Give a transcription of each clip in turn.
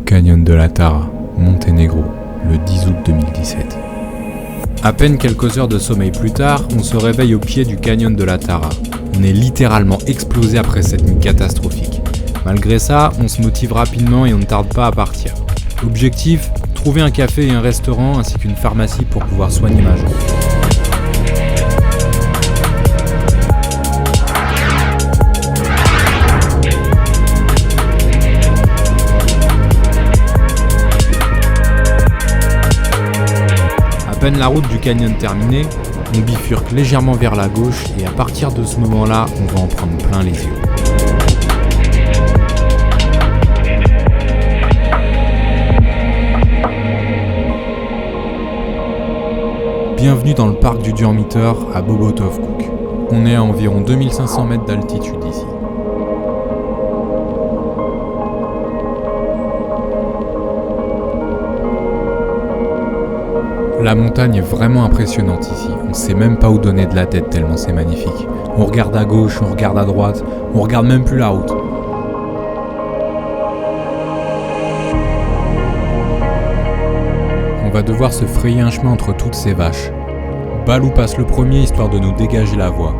canyon de la Tara, Monténégro, le 10 août 2017. À peine quelques heures de sommeil plus tard, on se réveille au pied du canyon de la Tara. On est littéralement explosé après cette nuit catastrophique. Malgré ça, on se motive rapidement et on ne tarde pas à partir. Objectif, trouver un café et un restaurant ainsi qu'une pharmacie pour pouvoir soigner ma jambe. À peine la route du canyon terminée, on bifurque légèrement vers la gauche et à partir de ce moment-là, on va en prendre plein les yeux. Bienvenue dans le parc du Durmitor à Bobotovkouk. On est à environ 2500 mètres d'altitude ici. La montagne est vraiment impressionnante ici, on sait même pas où donner de la tête tellement c'est magnifique. On regarde à gauche, on regarde à droite, on regarde même plus la route. On va devoir se frayer un chemin entre toutes ces vaches. Balou passe le premier histoire de nous dégager la voie.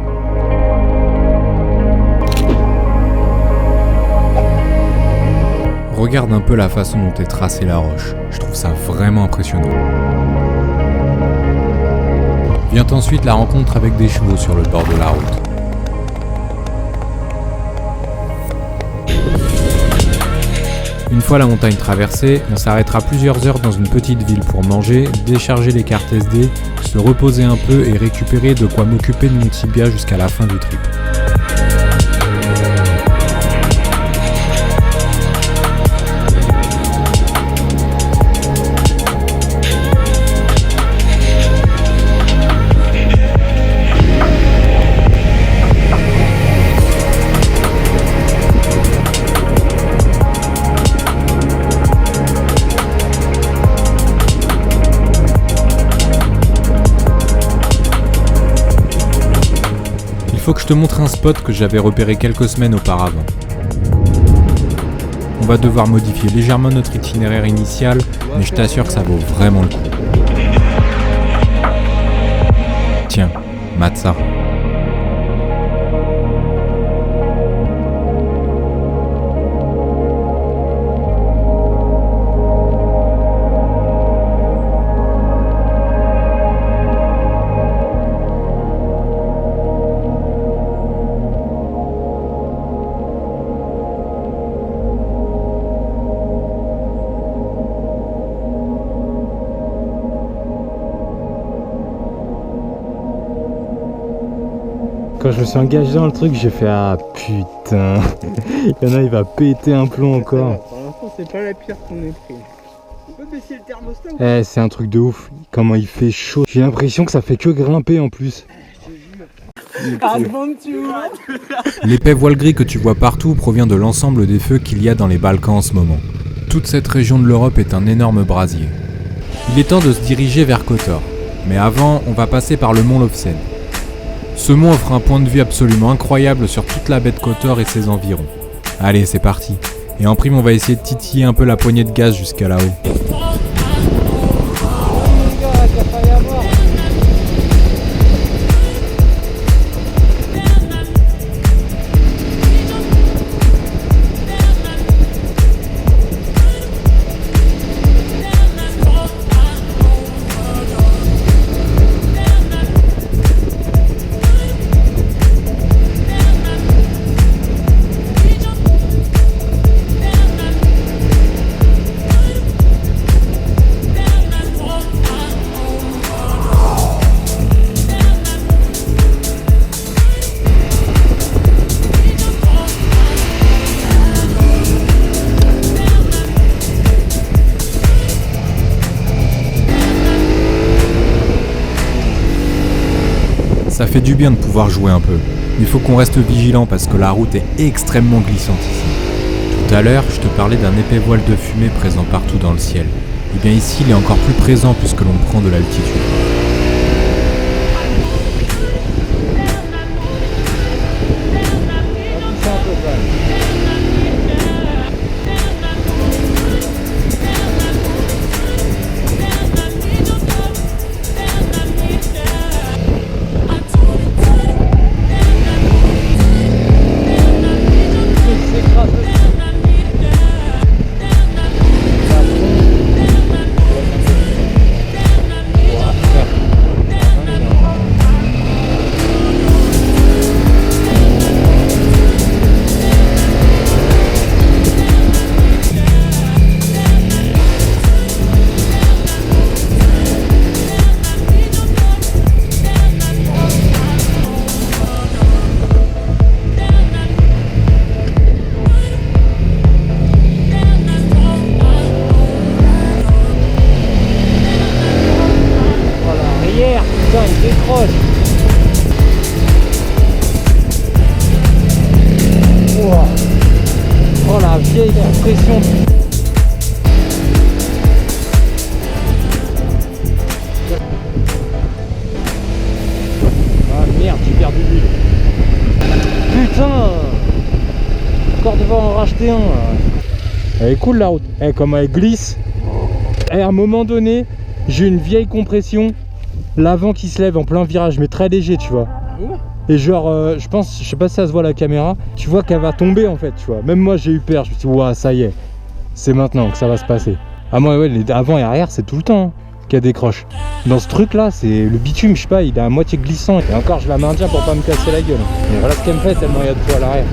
Regarde un peu la façon dont est tracée la roche, je trouve ça vraiment impressionnant. Vient ensuite la rencontre avec des chevaux sur le bord de la route. Une fois la montagne traversée, on s'arrêtera plusieurs heures dans une petite ville pour manger, décharger les cartes SD, se reposer un peu et récupérer de quoi m'occuper de mon tibia jusqu'à la fin du trip. Il faut que je te montre un spot que j'avais repéré quelques semaines auparavant. On va devoir modifier légèrement notre itinéraire initial, mais je t'assure que ça vaut vraiment le coup. Tiens, mate ça. Quand je me suis engagé dans le truc, j'ai fait ah putain, il y en a, il va péter un plomb encore. Pour l'instant, c'est pas la pire qu'on ait pris. On peut baisser le thermostat ou pas ? Eh, c'est un truc de ouf. Comment il fait chaud. J'ai l'impression que ça fait que grimper en plus. L'épais voile gris que tu vois partout provient de l'ensemble des feux qu'il y a dans les Balkans en ce moment. Toute cette région de l'Europe est un énorme brasier. Il est temps de se diriger vers Kotor. Mais avant, on va passer par le mont Lovsen. Ce mont offre un point de vue absolument incroyable sur toute la baie de Kotor et ses environs. Allez, c'est parti. Et en prime, on va essayer de titiller un peu la poignée de gaz jusqu'à là-haut. Ça fait du bien de pouvoir jouer un peu. Il faut qu'on reste vigilant parce que la route est extrêmement glissante ici. Tout à l'heure, je te parlais d'un épais voile de fumée présent partout dans le ciel. Et bien ici, il est encore plus présent puisque l'on prend de l'altitude. vieille compression. Ah merde, j'ai perdu l'huile. Putain, encore devoir en racheter un là. Elle est cool la route. Comme elle glisse. À un moment donné, j'ai une vieille compression, l'avant qui se lève en plein virage, mais très léger, tu vois. Et genre, je sais pas si ça se voit à la caméra, tu vois qu'elle va tomber en fait, tu vois. Même moi j'ai eu peur, je me suis dit, ouah, ça y est, c'est maintenant que ça va se passer. Ah moi, ouais, les avant et arrière, c'est tout le temps qu'elle décroche. Dans ce truc là, c'est le bitume, je sais pas, il est à moitié glissant. Et encore, je la maintiens pour pas me casser la gueule. Et voilà ce qu'elle me fait tellement il y a de poids à l'arrière.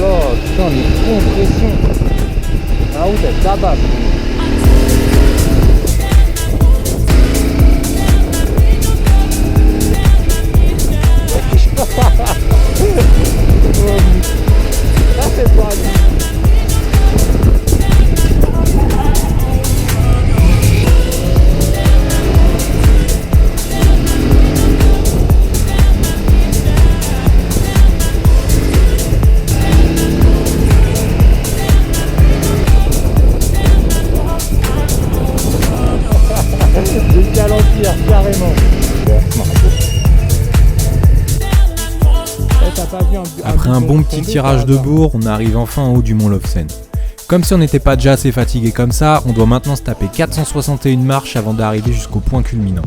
Oh, putain, mais compression. La route elle tabasse. Ça c'est pas lui. Carrément. Après un bon petit tirage de bourre, on arrive enfin en haut du mont Lofsen. Comme si on n'était pas déjà assez fatigué comme ça, on doit maintenant se taper 461 marches avant d'arriver jusqu'au point culminant.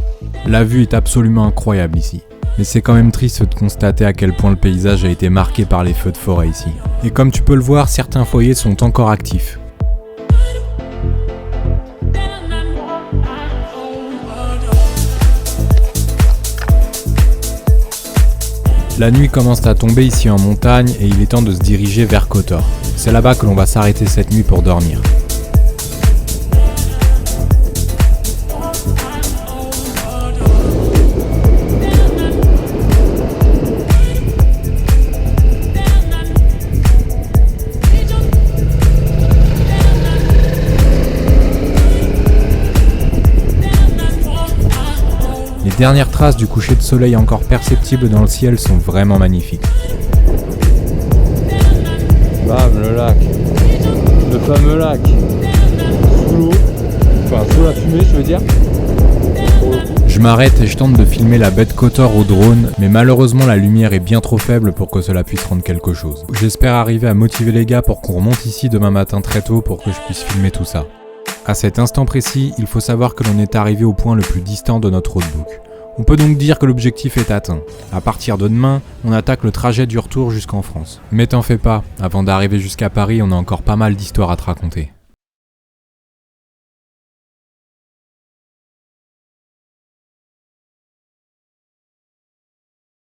La vue est absolument incroyable ici. Mais c'est quand même triste de constater à quel point le paysage a été marqué par les feux de forêt ici. Et comme tu peux le voir, certains foyers sont encore actifs. La nuit commence à tomber ici en montagne et il est temps de se diriger vers Kotor. C'est là-bas que l'on va s'arrêter cette nuit pour dormir. Les dernières traces du coucher de soleil encore perceptibles dans le ciel sont vraiment magnifiques. Bam, le lac. Le fameux lac. Sous l'eau. Enfin, sous la fumée, je veux dire. Je m'arrête et je tente de filmer la baie de Kotor au drone, mais malheureusement la lumière est bien trop faible pour que cela puisse rendre quelque chose. J'espère arriver à motiver les gars pour qu'on remonte ici demain matin très tôt pour que je puisse filmer tout ça. À cet instant précis, il faut savoir que l'on est arrivé au point le plus distant de notre roadbook. On peut donc dire que l'objectif est atteint. À partir de demain, on attaque le trajet du retour jusqu'en France. Mais t'en fais pas, avant d'arriver jusqu'à Paris, on a encore pas mal d'histoires à te raconter.